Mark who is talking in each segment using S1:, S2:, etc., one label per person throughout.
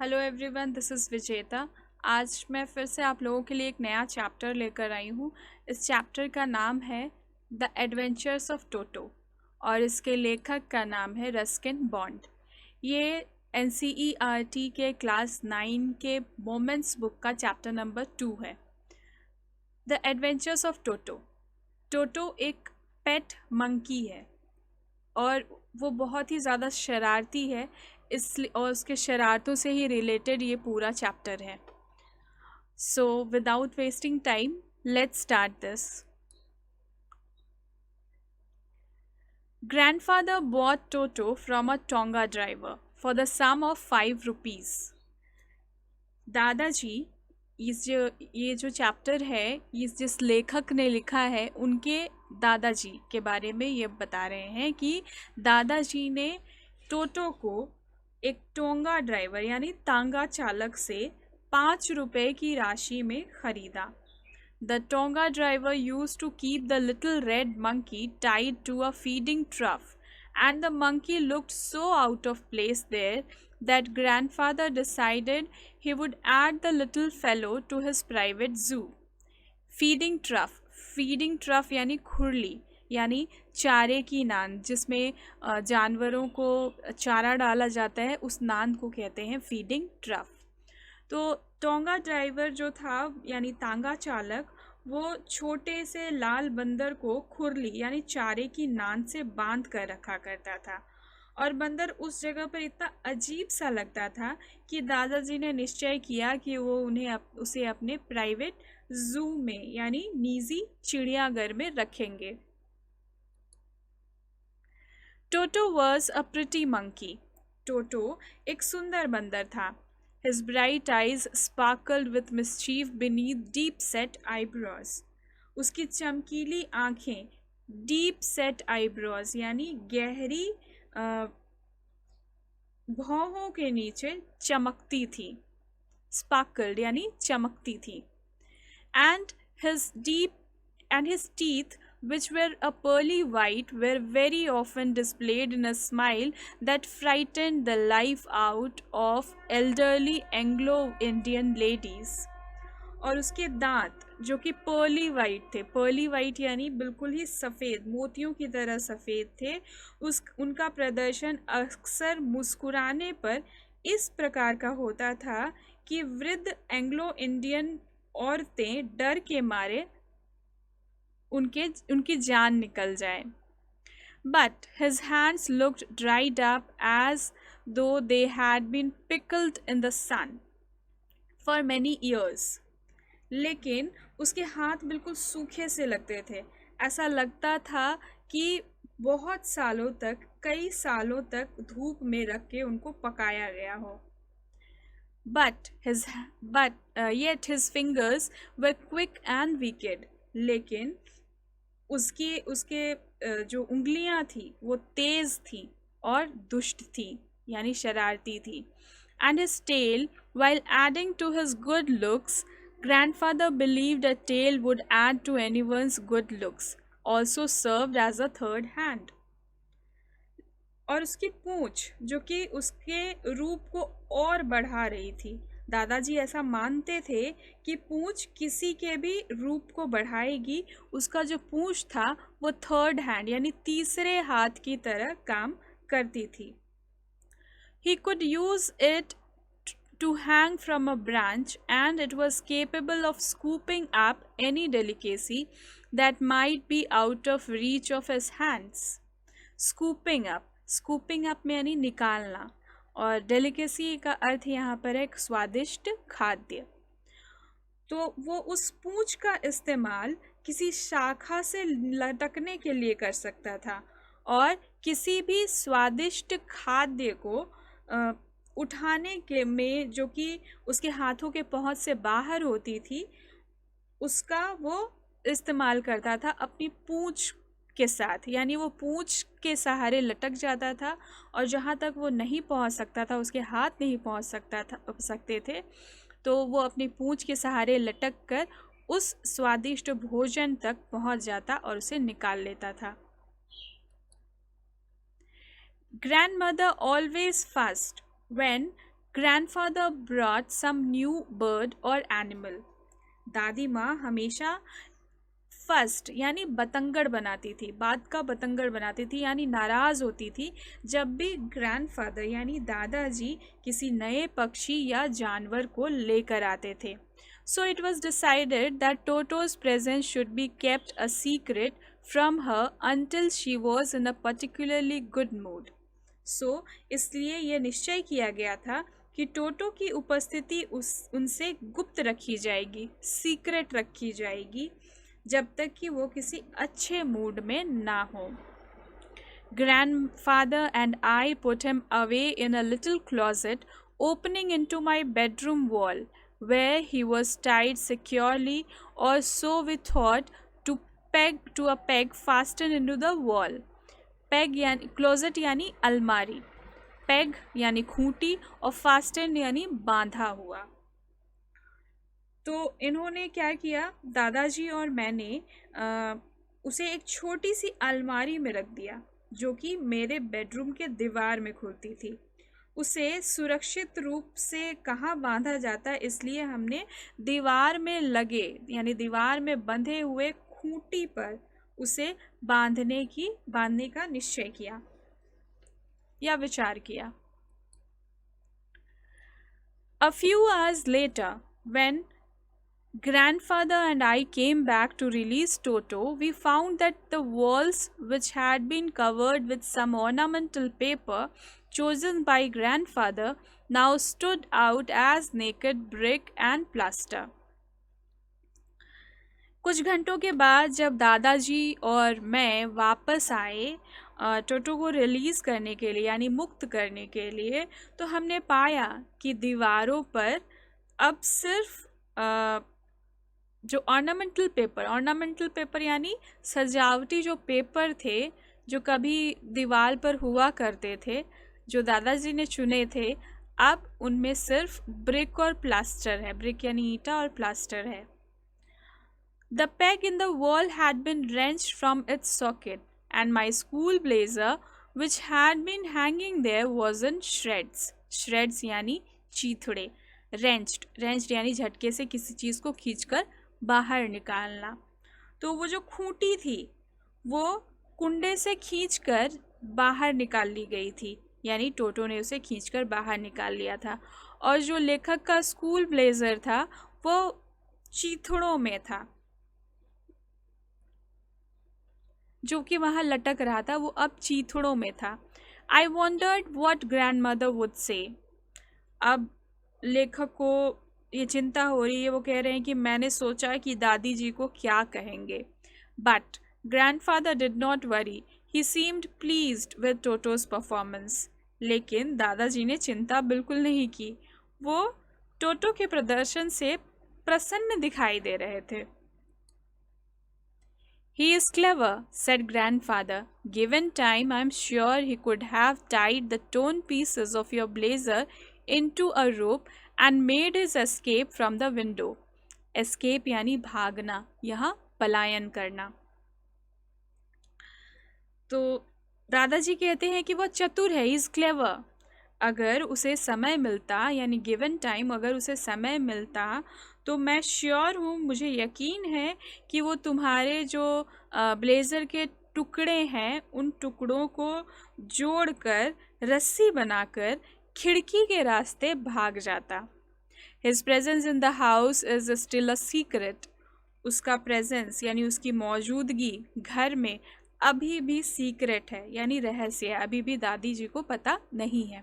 S1: Hello everyone, this is विजेता। आज मैं फिर से आप लोगों के लिए एक नया चैप्टर लेकर आई हूँ। इस चैप्टर का नाम है द एडवेंचर्स ऑफ टोटो और इसके लेखक का नाम है रस्किन बॉन्ड। ये एनसीईआरटी के क्लास 9 के मोमेंट्स बुक का चैप्टर नंबर 2 है। The adventures of Toto. Toto एक पेट मंकी है और वो बहुत ही ज़्यादा शरारती है, इसलिए और उसके शरारतों से ही रिलेटेड ये पूरा चैप्टर है। So without wasting time, let's start this. Grandfather bought Toto from a Tonga driver for the sum of 5 rupees. दादाजी, ये जो चैप्टर है, ये जिस लेखक ने लिखा है उनके दादाजी के बारे में ये बता रहे हैं कि दादाजी ने टोटो को एक टोंगा ड्राइवर यानी तांगा चालक से 5 रुपए की राशि में खरीदा। The Tonga driver used to keep the little red monkey tied to a feeding trough, and the monkey looked so out of place there that grandfather decided he would add the little fellow to his private zoo. Feeding trough यानी खुरली, यानी चारे की नान, जिसमें जानवरों को चारा डाला जाता है, उस नान को कहते हैं फीडिंग ट्रफ। तो टोंगा ड्राइवर जो था यानी तांगा चालक, वो छोटे से लाल बंदर को खुरली यानी चारे की नान से बांध कर रखा करता था और बंदर उस जगह पर इतना अजीब सा लगता था कि दादाजी ने निश्चय किया कि वो उसे अपने प्राइवेट जू में यानी निजी चिड़ियाघर में रखेंगे। Toto was a pretty monkey. Toto एक सुंदर बंदर था। His bright eyes sparkled with mischief beneath deep-set eyebrows. उसकी चमकीली आँखें deep set eyebrows यानी गहरी भौहों के नीचे चमकती थी। Sparkled यानी चमकती थी। And his teeth, which were a pearly white, were very often displayed in a smile that frightened the life out of elderly Anglo-Indian ladies. और उसके दांत जो कि पर्ली वाइट थे, पर्ली वाइट यानी बिल्कुल ही सफ़ेद, मोतियों की तरह सफ़ेद थे, उनका प्रदर्शन अक्सर मुस्कुराने पर इस प्रकार का होता था कि वृद्ध एंग्लो इंडियन औरतें डर के मारे उनकी जान निकल जाए। But his hands looked dried up as though they had been pickled in the sun for many years. लेकिन उसके हाथ बिल्कुल सूखे से लगते थे। ऐसा लगता था कि बहुत सालों तक, कई सालों तक धूप में रख के उनको पकाया गया हो। Yet his fingers were quick and wicked. लेकिन उसके जो उंगलियां थी वो तेज थी और दुष्ट थी यानी शरारती थी। And his tail, while adding to his good looks, grandfather believed a tail would add to anyone's good looks, also served as a third hand. और उसकी पूंछ जो कि उसके रूप को और बढ़ा रही थी। दादाजी ऐसा मानते थे कि पूंछ किसी के भी रूप को बढ़ाएगी। उसका जो पूंछ था वो थर्ड हैंड यानी तीसरे हाथ की तरह काम करती थी। He could use it to hang from a branch, and it was capable of scooping up any delicacy that might be out of reach of his hands. Scooping up में यानी निकालना, और डेलिकेसी का अर्थ यहाँ पर है स्वादिष्ट खाद्य। तो वो उस पूंछ का इस्तेमाल किसी शाखा से लटकने के लिए कर सकता था और किसी भी स्वादिष्ट खाद्य को उठाने के में जो कि उसके हाथों के पहुंच से बाहर होती थी, उसका वो इस्तेमाल करता था अपनी पूंछ के साथ। यानी वो पूंछ के सहारे लटक जाता था और जहाँ तक वो नहीं पहुँच सकता था, उसके हाथ नहीं पहुँच सकते थे, तो वो अपनी पूंछ के सहारे लटक कर उस स्वादिष्ट भोजन तक पहुँच जाता और उसे निकाल लेता था। Grandmother always fussed when Grandfather brought some new bird or animal. दादी माँ हमेशा फर्स्ट यानी बतंगड़ बनाती थी, बात का बतंगड़ बनाती थी, यानी नाराज होती थी जब भी ग्रैंडफादर यानी दादाजी किसी नए पक्षी या जानवर को लेकर आते थे. So it was decided that Toto's presence should be kept a secret from her until she was in a particularly good mood. So इसलिए यह निश्चय किया गया था कि टोटो की उपस्थिति उनसे गुप्त रखी जाएगी, सीक्रेट रखी जाएगी, जब तक कि वो किसी अच्छे मूड में ना हो. Grandfather and I put him away in a little closet opening into my bedroom wall, where he was tied securely, or so we thought, to a peg fastened into the wall. Peg यानी closet यानी अलमारी, peg यानी खूंटी और fastened यानी बांधा हुआ. तो इन्होंने क्या किया, दादाजी और मैंने उसे एक छोटी सी अलमारी में रख दिया जो कि मेरे बेडरूम के दीवार में खुलती थी. उसे सुरक्षित रूप से कहाँ बांधा जाता है, इसलिए हमने दीवार में लगे यानी दीवार में बंधे हुए खूंटी पर उसे बांधने का निश्चय किया या विचार किया. A few hours later, when Grandfather and I came back to release Toto, we found that the walls, which had been covered with some ornamental paper chosen by Grandfather, now stood out as naked brick and plaster. कुछ घंटों के बाद जब दादाजी और मैं वापस आए टोटो को रिलीज़ करने के लिए यानी मुक्त करने के लिए, तो हमने पाया कि दीवारों पर अब सिर्फ जो ऑर्नामेंटल पेपर यानी सजावटी जो पेपर थे जो कभी दीवार पर हुआ करते थे, जो दादाजी ने चुने थे, अब उनमें सिर्फ ब्रिक और प्लास्टर है. ब्रिक यानी ईंटा और प्लास्टर है. The peg in the wall had been wrenched from its socket, and my school blazer, which had been hanging there, was in shreds. Shreds यानी चीथड़े. Wrenched यानी झटके से किसी चीज़ को खींचकर बाहर निकालना. तो वो जो खूंटी थी वो कुंडे से खींचकर बाहर निकाल ली गई थी, यानी टोटो ने उसे खींचकर बाहर निकाल लिया था. और जो लेखक का स्कूल ब्लेजर था वो चीथड़ों में था, जो कि वहाँ लटक रहा था, वो अब चीथड़ों में था. आई wandered what grand mother would say. अब लेखक को ये चिंता हो रही है, वो कह रहे हैं कि मैंने सोचा कि दादी जी को क्या कहेंगे. But grandfather did not worry, he seemed pleased with टोटोज performance. लेकिन दादाजी ने चिंता बिल्कुल नहीं की, वो टोटो के प्रदर्शन से प्रसन्न दिखाई दे रहे थे. He is clever, said grandfather. Given time, I am sure he could have tied the torn pieces of your blazer into a rope and made his escape from the window. Escape यानी भागना, यहाँ पलायन करना. तो दादाजी कहते हैं कि वो चतुर है, he is clever. अगर उसे समय मिलता यानी गिवन टाइम, अगर उसे समय मिलता तो मैं श्योर हूँ, मुझे यकीन है कि वो तुम्हारे जो ब्लेज़र के टुकड़े हैं उन टुकड़ों को जोड़कर रस्सी बनाकर खिड़की के रास्ते भाग जाता. His presence in the house is still a secret. उसका प्रेजेंस यानी उसकी मौजूदगी घर में अभी भी सीक्रेट है यानी रहस्य है, अभी भी दादी जी को पता नहीं है.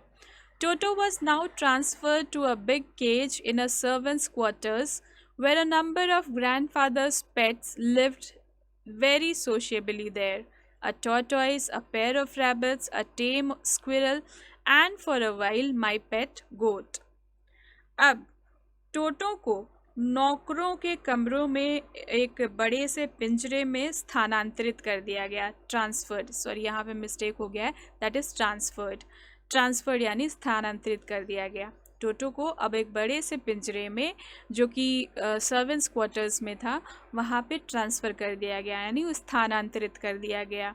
S1: Toto was now transferred to a big cage in a servant's quarters where a number of grandfather's pets lived very sociably there. A tortoise, a pair of rabbits, a tame squirrel, and for a while my pet goat. अब टोटो को नौकरों के कमरों में एक बड़े से पिंजरे में स्थानांतरित कर दिया गया. ट्रांसफर्ड, सॉरी यहाँ पे मिस्टेक हो गया है, दैट इज़ ट्रांसफर्ड यानी स्थानांतरित कर दिया गया. टोटो को अब एक बड़े से पिंजरे में जो कि सर्वेंट्स क्वार्टर्स में था वहाँ पे ट्रांसफ़र कर दिया गया यानी स्थानांतरित कर दिया गया,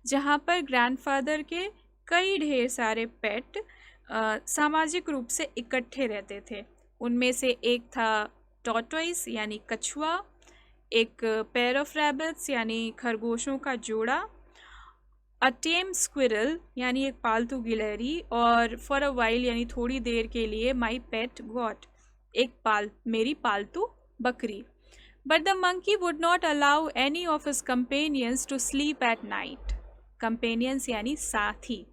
S1: जहाँ पर ग्रैंडफादर के कई ढेर सारे पेट सामाजिक रूप से इकट्ठे रहते थे। उनमें से एक था टॉर्टोइस यानी कछुआ, एक पेयर ऑफ रैबिट्स यानी खरगोशों का जोड़ा, अ टेम स्क्विरल यानी एक पालतू गिलहरी, और फॉर अ वाइल यानी थोड़ी देर के लिए माई पेट गॉट, मेरी पालतू बकरी। But the monkey would not allow any of his companions to sleep at night. Companions यानी साथी।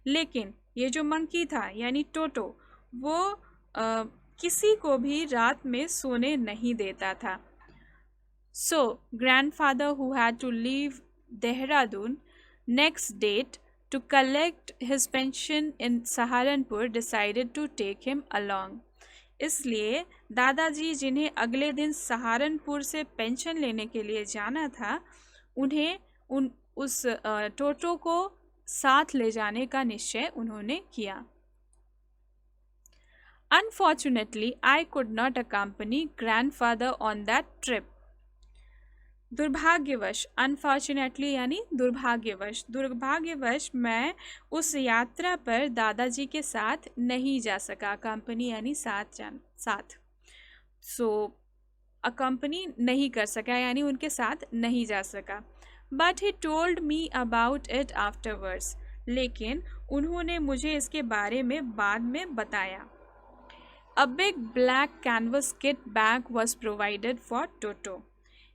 S1: लेकिन ये जो मंकी था यानी टोटो, वो किसी को भी रात में सोने नहीं देता था। सो grandfather, who had to leave Dehradun next date to collect his pension in Saharanpur, decided to take him along. इसलिए दादाजी, जिन्हें अगले दिन सहारनपुर से पेंशन लेने के लिए जाना था, उन्हें उस टोटो को साथ ले जाने का निश्चय उन्होंने किया। Unfortunately, I could not accompany grandfather on that trip. दुर्भाग्यवश, अनफॉर्चुनेटली यानी दुर्भाग्यवश मैं उस यात्रा पर दादाजी के साथ नहीं जा सका। कंपनी यानी साथ। सो अकम्पनी नहीं कर सका यानी उनके साथ नहीं जा सका। But he told me about it afterwards, लेकिन उन्होंने मुझे इसके बारे में बाद में बताया। A big black canvas kit bag was provided for Toto.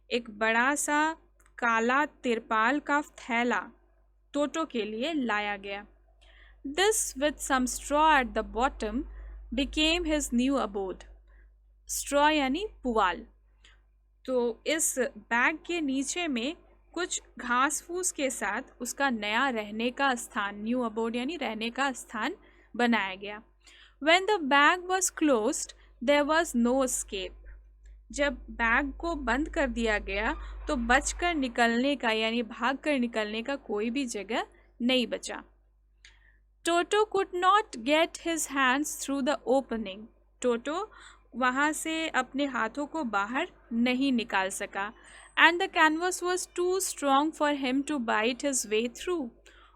S1: एक बड़ा सा काला तिरपाल का थैला टोटो के लिए लाया गया। This with some straw at the bottom became his new abode. Straw यानी पुआल। तो इस बैग के नीचे में कुछ घास फूस के साथ उसका नया रहने का स्थान, न्यू अबोड यानी रहने का स्थान बनाया गया। When the bag was closed, there was no escape. जब बैग को बंद कर दिया गया तो बचकर निकलने का यानी भागकर निकलने का कोई भी जगह नहीं बचा। टोटो could not get his hands through the opening. टोटो वहाँ से अपने हाथों को बाहर नहीं निकाल सका। And the canvas was too strong for him to bite his way through.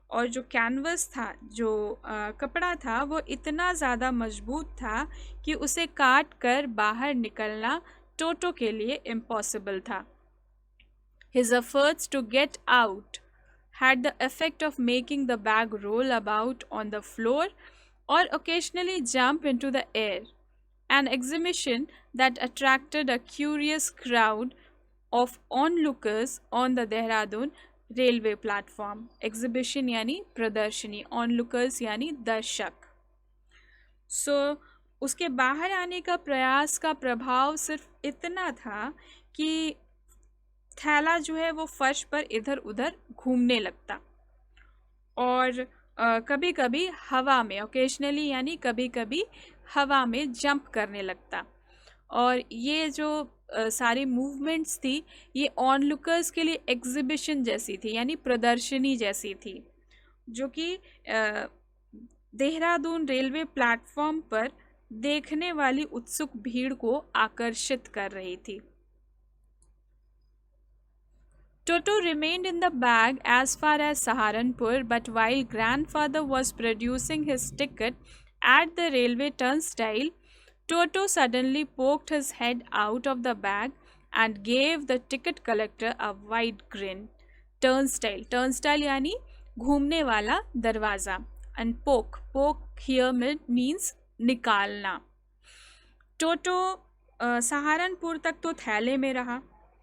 S1: और जो कैनवस था, जो कपड़ा था, वो इतना ज़्यादा मजबूत था कि उसे काट कर बाहर निकलना टोटो के लिए इम्पॉसिबल था। His efforts to get out had the effect of making the bag roll about on the floor or occasionally jump into the air, an exhibition that attracted a curious crowd of onlookers on the Dehradun railway platform. Exhibition यानी प्रदर्शनी, ऑनलुकर्स यानी दर्शक। सो उसके बाहर आने का प्रयास का प्रभाव सिर्फ इतना था कि थैला जो है वो फर्श पर इधर उधर घूमने लगता और कभी कभी हवा में, ओकेजनली यानी कभी कभी हवा में जंप करने लगता। और ये जो सारी मूवमेंट्स थी, ये ऑनलुकर्स के लिए एग्जिबिशन जैसी थी यानी प्रदर्शनी जैसी थी, जो कि देहरादून रेलवे प्लेटफॉर्म पर देखने वाली उत्सुक भीड़ को आकर्षित कर रही थी। Toto remained in the bag as far as Saharanpur, but while grandfather was producing his ticket at the railway turnstile, Toto suddenly poked his head out of the bag and gave the ticket collector a wide grin. Turnstile यानी घूमने वाला दरवाज़ा, and poke here means निकालना। टोटो सहारनपुर तक तो थैले में रहा,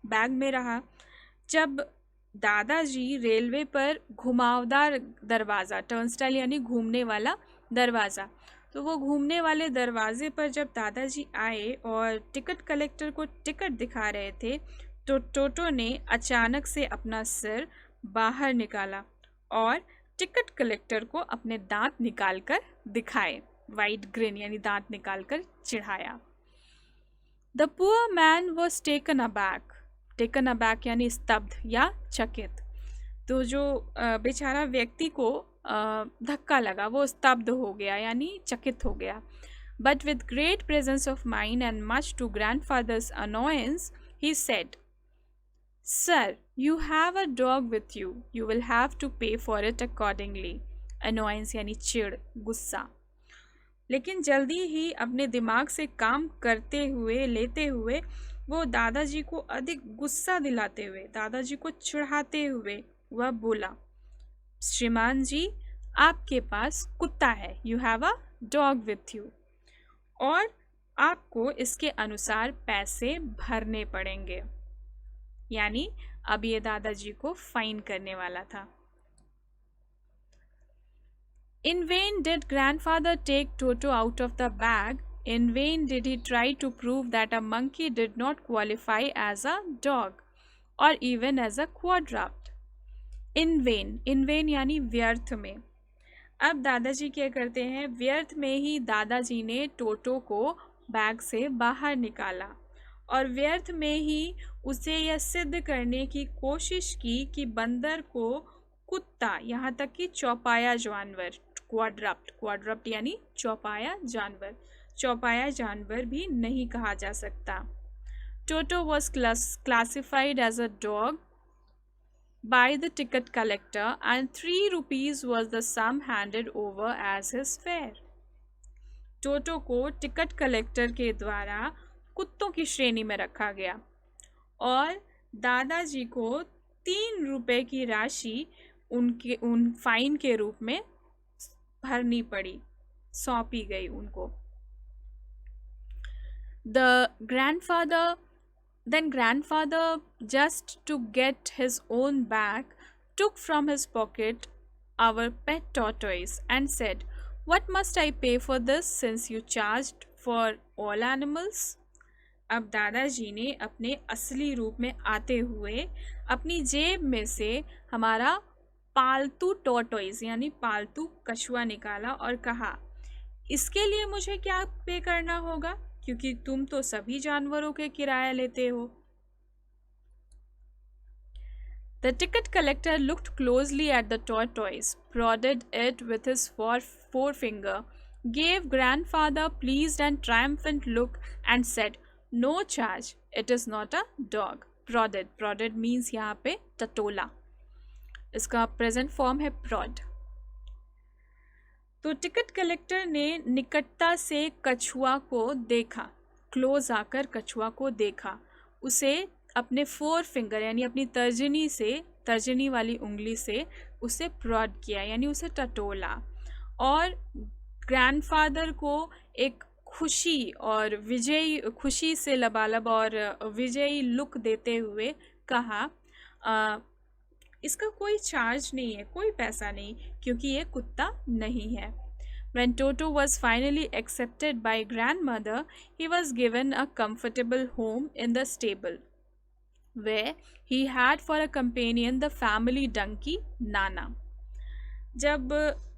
S1: बैग में रहा। जब दादाजी रेलवे पर घुमावदार दरवाज़ा, टर्नस्टाइल यानी घूमने वाला दरवाज़ा, तो वो घूमने वाले दरवाजे पर जब दादाजी आए और टिकट कलेक्टर को टिकट दिखा रहे थे, तो टोटो ने अचानक से अपना सिर बाहर निकाला और टिकट कलेक्टर को अपने दांत निकालकर दिखाए। वाइड ग्रिन यानी दांत निकालकर चिढ़ाया। The poor man was taken aback यानी स्तब्ध या चकित। तो जो बेचारा व्यक्ति को धक्का लगा वो स्तब्ध हो गया यानी चकित हो गया। But with great presence of mind and much to grandfather's annoyance he said, sir you have a dog with you, you will have to pay for it accordingly. Annoyance यानी चिड़, गुस्सा। लेकिन जल्दी ही अपने दिमाग से काम लेते हुए वो दादाजी को अधिक गुस्सा दिलाते हुए, दादाजी को चिढ़ाते हुए वह बोला, श्रीमान जी, आपके पास कुत्ता है, you have a dog with you, और आपको इसके अनुसार पैसे भरने पड़ेंगे। यानी अब ये दादाजी को फाइन करने वाला था। In vain did grandfather take Toto out of the bag. In vain did he try to prove that a monkey did not qualify as a dog or even as a quadruped. In vain यानी व्यर्थ में। अब दादाजी क्या करते हैं, व्यर्थ में ही दादाजी ने टोटो को बैग से बाहर निकाला और व्यर्थ में ही उसे यह सिद्ध करने की कोशिश की कि बंदर को कुत्ता, यहाँ तक कि चौपाया जानवर, क्वाड्रप्ट यानी चौपाया जानवर भी नहीं कहा जा सकता। Toto was classified as a dog by the ticket collector and 3 rupees was the sum handed over as his fare. टोटो को टिकट कलेक्टर के द्वारा कुत्तों की श्रेणी में रखा गया और दादाजी को 3 रुपए की राशि उन फाइन के रूप में भरनी पड़ी, सौंपी गई उनको। Then grandfather, just to get his own bag, took from his pocket our pet tortoise and said, "What must I pay for this since you charged for all animals?" अब दादाजी ने अपने असली रूप में आते हुए अपनी जेब में से हमारा पालतू टॉर्टोइस यानी पालतू कछुआ निकाला और कहा, इसके लिए मुझे क्या पे करना होगा, क्योंकि तुम तो सभी जानवरों के किराया लेते हो। The ticket collector looked closely at the tortoise, prodded it with his forefinger, gave grandfather a pleased and triumphant look and said, "No charge, it is not a dog." Prodded means यहाँ पे टटोला, इसका present form है prod। तो ticket collector ने निकटता से कछुआ को देखा, क्लोज आकर कछुआ को देखा, उसे अपने 4 फिंगर यानी अपनी तर्जनी वाली उंगली से उसे प्रॉड किया यानी उसे टटोला और ग्रैंडफादर को एक खुशी से लबालब और विजयी लुक देते हुए कहा, इसका कोई चार्ज नहीं है, कोई पैसा नहीं, क्योंकि ये कुत्ता नहीं है। When Toto was finally accepted by grandmother, he was given a comfortable home in the stable, where he had for a companion the family donkey Nana. जब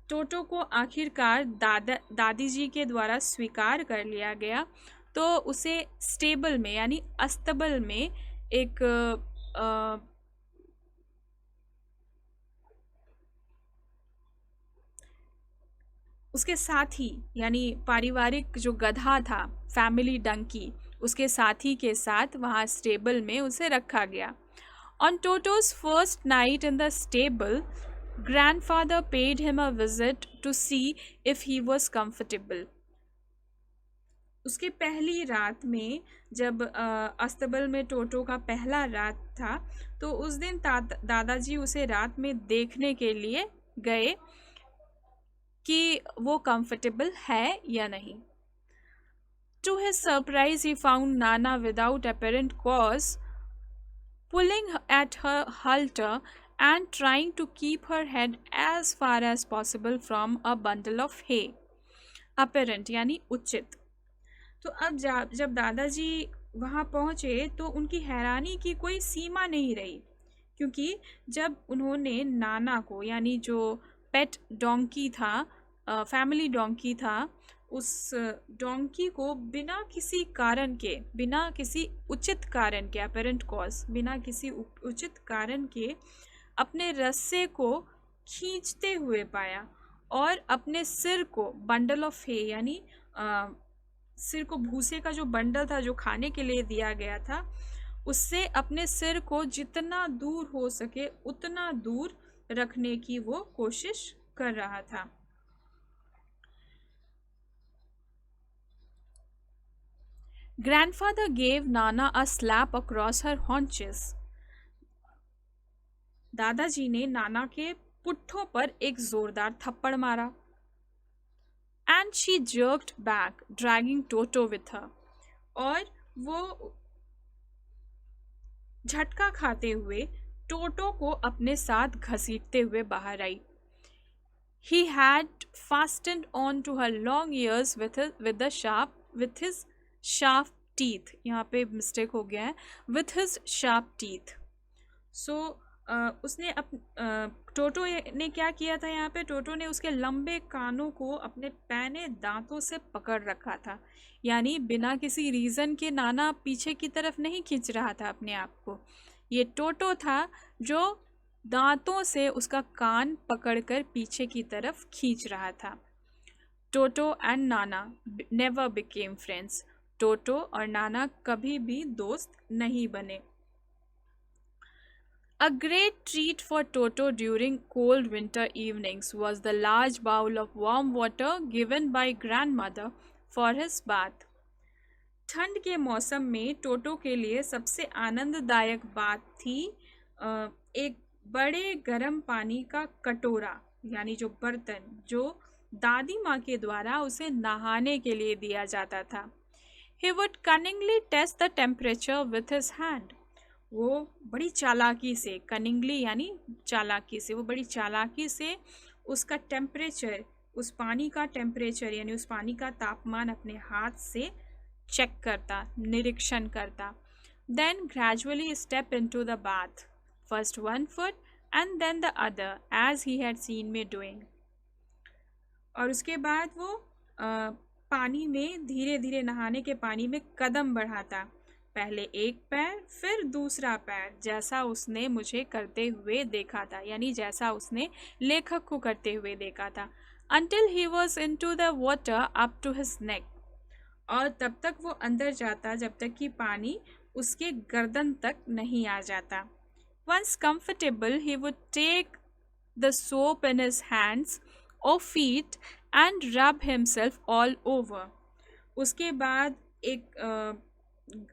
S1: टोटो को आखिरकार दादी जी के द्वारा स्वीकार कर लिया गया, तो उसे स्टेबल में यानी अस्तबल में एक उसके साथी यानी पारिवारिक जो गधा था, फैमिली डंकी, उसके साथी के साथ वहाँ स्टेबल में उसे रखा गया। On Toto's first night in the stable, grandfather paid him a visit to see if he was comfortable. उसके पहली रात में जब अस्तबल में टोटो का पहला रात था, तो उस दिन दादाजी उसे रात में देखने के लिए गए कि वो कंफर्टेबल है या नहीं। To his surprise, he found Nana without apparent cause, pulling at her halter and trying to keep her head as far as possible from a bundle of hay. Apparent यानी उचित। तो अब जब दादाजी वहाँ पहुँचे तो उनकी हैरानी की कोई सीमा नहीं रही, क्योंकि जब उन्होंने नाना को यानी जो पेट डोंकी था, फैमिली डोंकी था, उस डोंकी को बिना किसी कारण के, बिना किसी उचित कारण के, अपेरेंट कॉज, बिना किसी उचित कारण के अपने रस्से को खींचते हुए पाया और अपने सिर को बंडल ऑफ हे यानी सिर को भूसे का जो बंडल था जो खाने के लिए दिया गया था, उससे अपने सिर को जितना दूर हो सके उतना दूर रखने की वो कोशिश कर रहा था। Grandfather gave Nana a slap across her haunches. दादाजी ने नाना के पुट्ठों पर एक जोरदार थप्पड़ मारा. And she jerked back, dragging Toto with her. और वो झटका खाते हुए टोटो को अपने साथ घसीटते हुए बाहर आई. He had fastened on to her long ears with his sharp teeth. यहाँ पे मिस्टेक हो गया है. With his sharp teeth. So उसने टोटो ने क्या किया था यहाँ पे? टोटो ने उसके लंबे कानों को अपने पैने दांतों से पकड़ रखा था. यानी बिना किसी रीज़न के नाना पीछे की तरफ नहीं खींच रहा था अपने आप को. ये टोटो था जो दांतों से उसका कान पकड़कर पीछे की तरफ खींच रहा था. टोटो and Nana never became friends. टोटो और नाना कभी भी दोस्त नहीं बने. A great treat for Toto during cold winter evenings was the large bowl of warm water given by grandmother for his bath. ठंड के मौसम में टोटो के लिए सबसे आनंददायक बात थी एक बड़े गर्म पानी का कटोरा, यानी जो बर्तन जो दादी माँ के द्वारा उसे नहाने के लिए दिया जाता था. He would cunningly test the temperature with his hand. वो बड़ी चालाकी से, कनिंगली यानी चालाकी से, वो बड़ी चालाकी से उसका टेम्परेचर, उस पानी का टेम्परेचर यानी उस पानी का तापमान अपने हाथ से चेक करता, निरीक्षण करता. Then gradually step into the bath, first one foot and then the other as he had seen me doing. और उसके बाद वो पानी में धीरे धीरे नहाने के पानी में कदम बढ़ाता. पहले एक पैर फिर दूसरा पैर, जैसा उसने मुझे करते हुए देखा था, यानी जैसा उसने लेखक को करते हुए देखा था. Until he was into the water up to his neck. और तब तक वो अंदर जाता जब तक कि पानी उसके गर्दन तक नहीं आ जाता. Once comfortable, he would take the soap in his hands or feet and rub himself all over. उसके बाद एक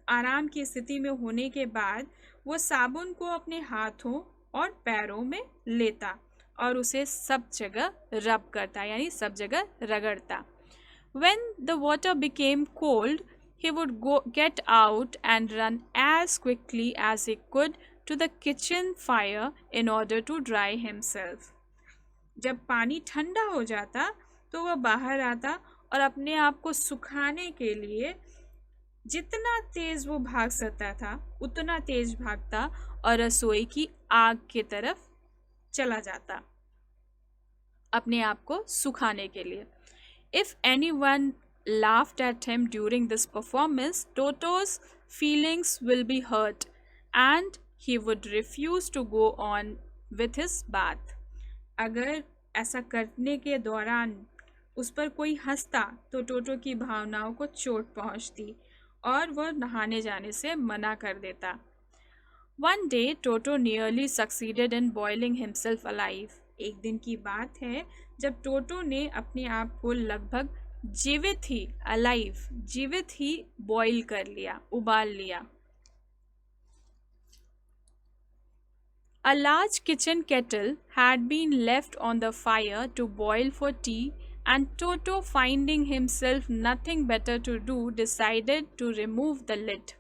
S1: आराम की स्थिति में होने के बाद वो साबुन को अपने हाथों और पैरों में लेता और उसे सब जगह रब करता, यानी सब जगह रगड़ता. When the water became cold, he would get out and run as quickly as he could to the kitchen fire in order to dry himself. जब पानी ठंडा हो जाता तो वह बाहर आता और अपने आप को सुखाने के लिए जितना तेज वो भाग सकता था उतना तेज भागता और रसोई की आग की तरफ चला जाता अपने आप को सुखाने के लिए. If anyone laughed at him during this performance, Toto's feelings will be hurt and he would refuse to go on with his bath. अगर ऐसा करने के दौरान उस पर कोई हंसता तो टोटो की भावनाओं को चोट पहुंचती और वह नहाने जाने से मना कर देता. One day, Toto nearly succeeded in boiling himself alive. एक दिन की बात है जब टोटो ने अपने आप को लगभग जीवित ही बॉईल कर लिया, उबाल लिया. A large kitchen kettle had been left on the fire to boil for tea, and Toto, finding himself nothing better to do, decided to remove the lid.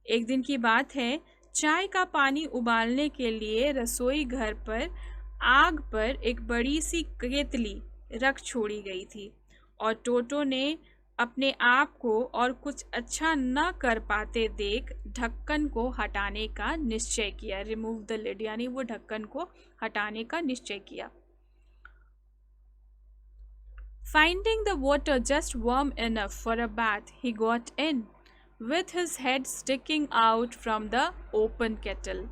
S1: एक दिन की बात है, चाय का पानी उबालने के लिए रसोई घर पर आग पर एक बड़ी सी केतली रख छोड़ी गई थी और टोटो ने अपने आप को और कुछ अच्छा न कर पाते देख ढक्कन को हटाने का निश्चय किया. रिमूव द लिड यानी वो ढक्कन को हटाने का निश्चय किया. Finding the water just warm enough for a bath, he got in, with his head sticking out from the open kettle.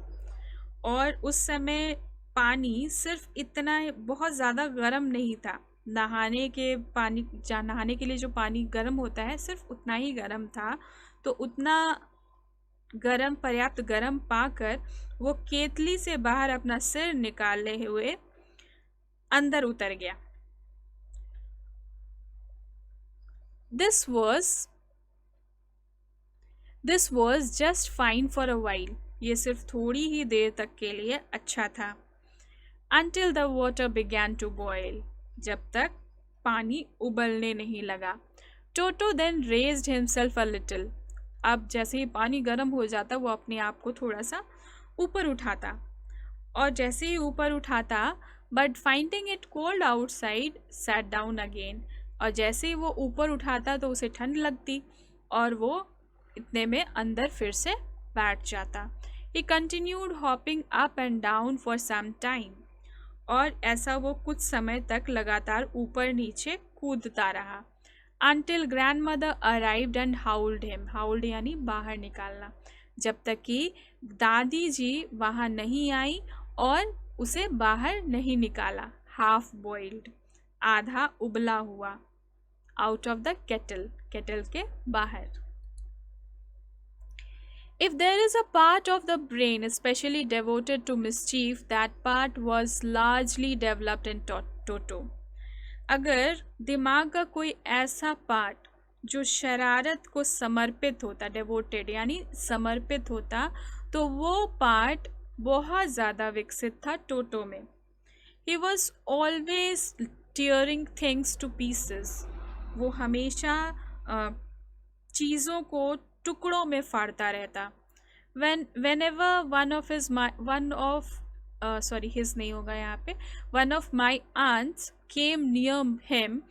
S1: और उस समय पानी सिर्फ इतना बहुत ज़्यादा गर्म नहीं था. नहाने के लिए जो पानी गर्म होता है सिर्फ उतना ही गर्म था. तो उतना गर्म, पर्याप्त गर्म पाकर वो केतली से बाहर अपना सिर निकालने हुए अंदर उतर गया. This was this was just fine for a while, ये सिर्फ थोड़ी ही देर तक के लिए अच्छा था. Until the water began to boil, जब तक पानी उबलने नहीं लगा. Toto then raised himself a little. अब जैसे ही पानी गर्म हो जाता वो अपने आप को थोड़ा सा ऊपर उठाता, और जैसे ही ऊपर उठाता, but finding it cold outside sat down again, और जैसे ही वो ऊपर उठाता तो उसे ठंड लगती और वो इतने में अंदर फिर से बैठ जाता. He continued hopping up and down for some time. और ऐसा वो कुछ समय तक लगातार ऊपर नीचे कूदता रहा. Until grandmother arrived and howled him. Howled यानी बाहर निकालना. जब तक कि दादी जी वहाँ नहीं आई और उसे बाहर नहीं निकाला. Half boiled, आधा उबला हुआ. Out of the kettle, kettle के बाहर. If there is a part of the brain especially devoted to mischief, that part was largely developed in Toto. अगर दिमाग का कोई ऐसा पार्ट जो शरारत को समर्पित होता, devoted यानी समर्पित होता, तो वो पार्ट बहुत ज़्यादा विकसित था टोटो में. He was always tearing things to pieces. वो हमेशा चीज़ों को टुकड़ों में फाड़ता रहता. Whenever his नहीं होगा यहाँ पे, one of my aunts came near him,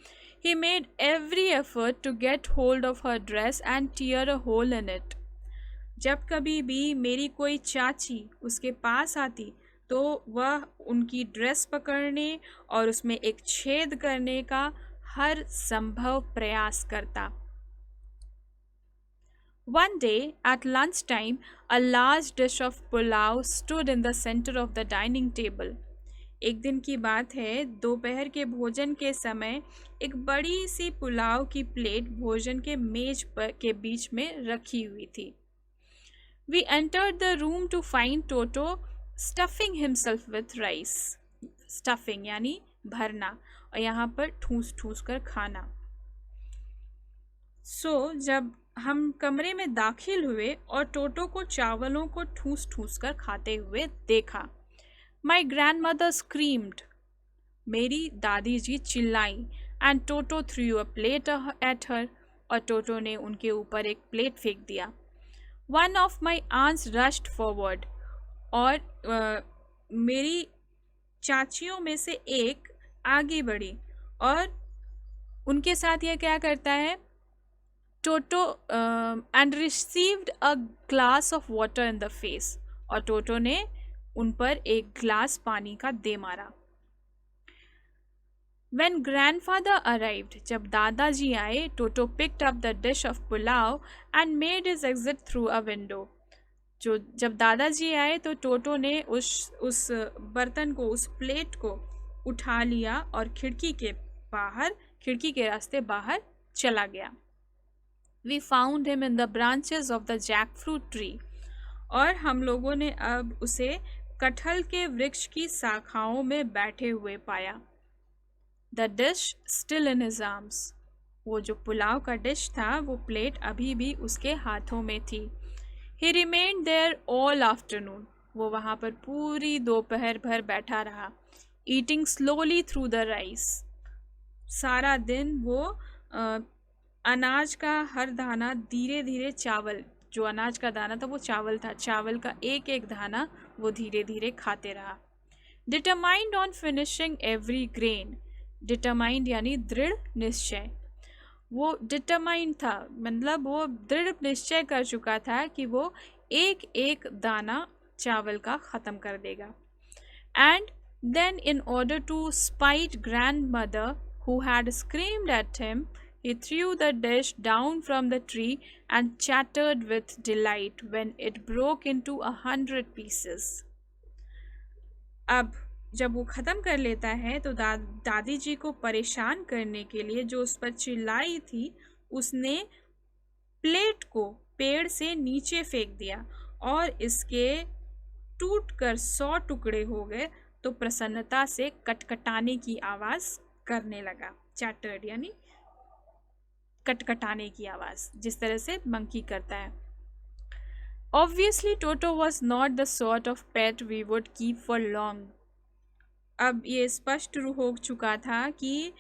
S1: he made every effort to get hold of her dress and tear a hole in it. जब कभी भी मेरी कोई चाची उसके पास आती तो वह उनकी ड्रेस पकड़ने और उसमें एक छेद करने का हर संभव प्रयास करता. One day at lunchtime, a large dish of pulao stood in the center of the dining table. एक दिन की बात है, दोपहर के भोजन के समय एक बड़ी सी पुलाव की प्लेट भोजन के मेज पर के बीच में रखी हुई थी. We entered the room to find Toto stuffing himself with rice. Stuffing यानी भरना, और यहाँ पर ठूस ठूस कर खाना. जब हम कमरे में दाखिल हुए और टोटो को चावलों को ठूस ठूस कर खाते हुए देखा. My grandmother screamed. मेरी दादी जी चिल्लाई. And Toto threw a plate at her. और टोटो ने उनके ऊपर एक प्लेट फेंक दिया. One of my aunts rushed forward. और मेरी चाचियों में से एक आगे बढ़ी और उनके साथ यह क्या करता है, Toto and received a glass of water in the face. और टोटो ने उन पर एक ग्लास पानी का दे मारा. When grandfather arrived, जब दादाजी आए, Toto picked up the dish of pulao and made his exit through a window. जब दादाजी आए तो टोटो ने उस बर्तन को, उस प्लेट को उठा लिया और खिड़की के रास्ते बाहर चला गया. We found him in the branches of the jackfruit tree. और हम लोगों ने अब उसे कटहल के वृक्ष की शाखाओं में बैठे हुए पाया. The dish still in his arms. वो जो पुलाव का डिश था, वो प्लेट अभी भी उसके हाथों में थी. He remained there all afternoon. वो वहाँ पर पूरी दोपहर भर बैठा रहा. Eating slowly through the rice. सारा दिन वो अनाज का हर दाना धीरे धीरे, चावल जो अनाज का दाना था वो चावल था, चावल का एक एक दाना वो धीरे धीरे खाते रहा. Determined on finishing every grain. Determined यानी दृढ़ निश्चय. वो डिटरमाइंड था, मतलब वो दृढ़ निश्चय कर चुका था कि वो एक एक दाना चावल का ख़त्म कर देगा. And then in order to spite grandmother who had screamed at him, he threw the dish down from the tree and chattered with delight when it broke into 100 pieces. अब जब वो ख़त्म कर लेता है तो दादी जी को परेशान करने के लिए जो उस पर चिल्लाई थी, उसने प्लेट को पेड़ से नीचे फेंक दिया और इसके टूटकर 100 टुकड़े हो गए. तो प्रसन्नता से कटकटाने की आवाज़ करने लगा. चैटर्ड यानी कटकटाने की आवाज़, जिस तरह से मंकी करता है. Obviously, Toto was not the sort of pet we would keep for long. अब ये स्पष्ट हो चुका था कि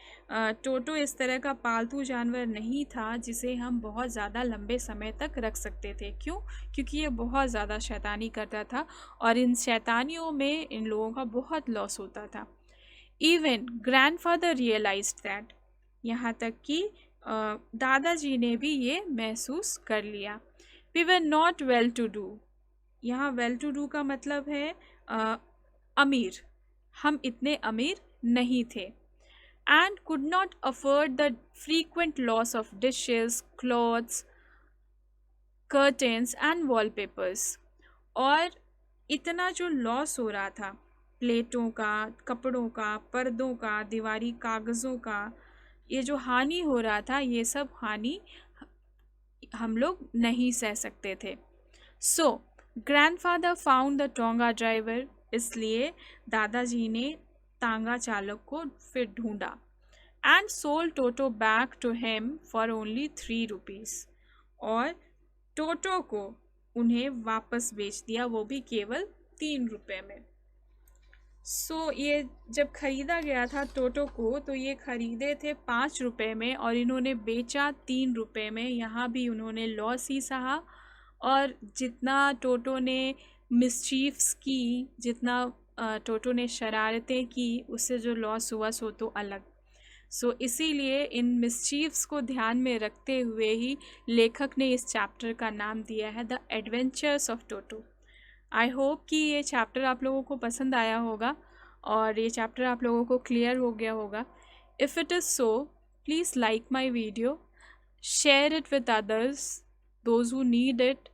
S1: टोटो इस तरह का पालतू जानवर नहीं था जिसे हम बहुत ज़्यादा लंबे समय तक रख सकते थे। क्यों? क्योंकि ये बहुत ज़्यादा शैतानी करता था और इन शैतानियों में इन लोगों का बहुत लॉस होता था। इवन ग्रैंडफादर रियलाइज्ड दैट, यहाँ तक कि दादाजी ने भी ये महसूस कर लिया। We were not well to do, यहाँ वेल टू डू का मतलब है अमीर, हम इतने अमीर नहीं थे। And could not afford the frequent loss of dishes, clothes, curtains and wallpapers. और इतना जो लॉस हो रहा था, प्लेटों का, कपड़ों का, पर्दों का, दीवारी कागज़ों का, ये जो हानि हो रहा था, ये सब हानि हम लोग नहीं सह सकते थे। So grandfather found the tonga driver, इसलिए दादाजी ने तांगा चालक को फिर ढूंढा। And sold Toto back to him for only 3 rupees, और टोटो को उन्हें वापस बेच दिया, वो भी केवल 3 रुपए में। ये जब ख़रीदा गया था टोटो को, तो ये ख़रीदे थे 5 रुपए में और इन्होंने बेचा 3 रुपए में। यहाँ भी उन्होंने लॉस ही सहा, और जितना टोटो ने मिसचीफ्स की, जितना टोटो ने शरारतें की, उससे जो लॉस हुआ सो तो अलग। इसीलिए इन मिसचीफ्स को ध्यान में रखते हुए ही लेखक ने इस चैप्टर का नाम दिया है the adventures of toto. I hope कि ये चैप्टर आप लोगों को पसंद आया होगा और ये चैप्टर आप लोगों को क्लियर हो गया होगा। If it is so, please like my video, share it with others, those who need it,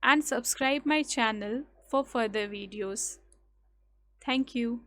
S1: and subscribe my channel for further videos. Thank you.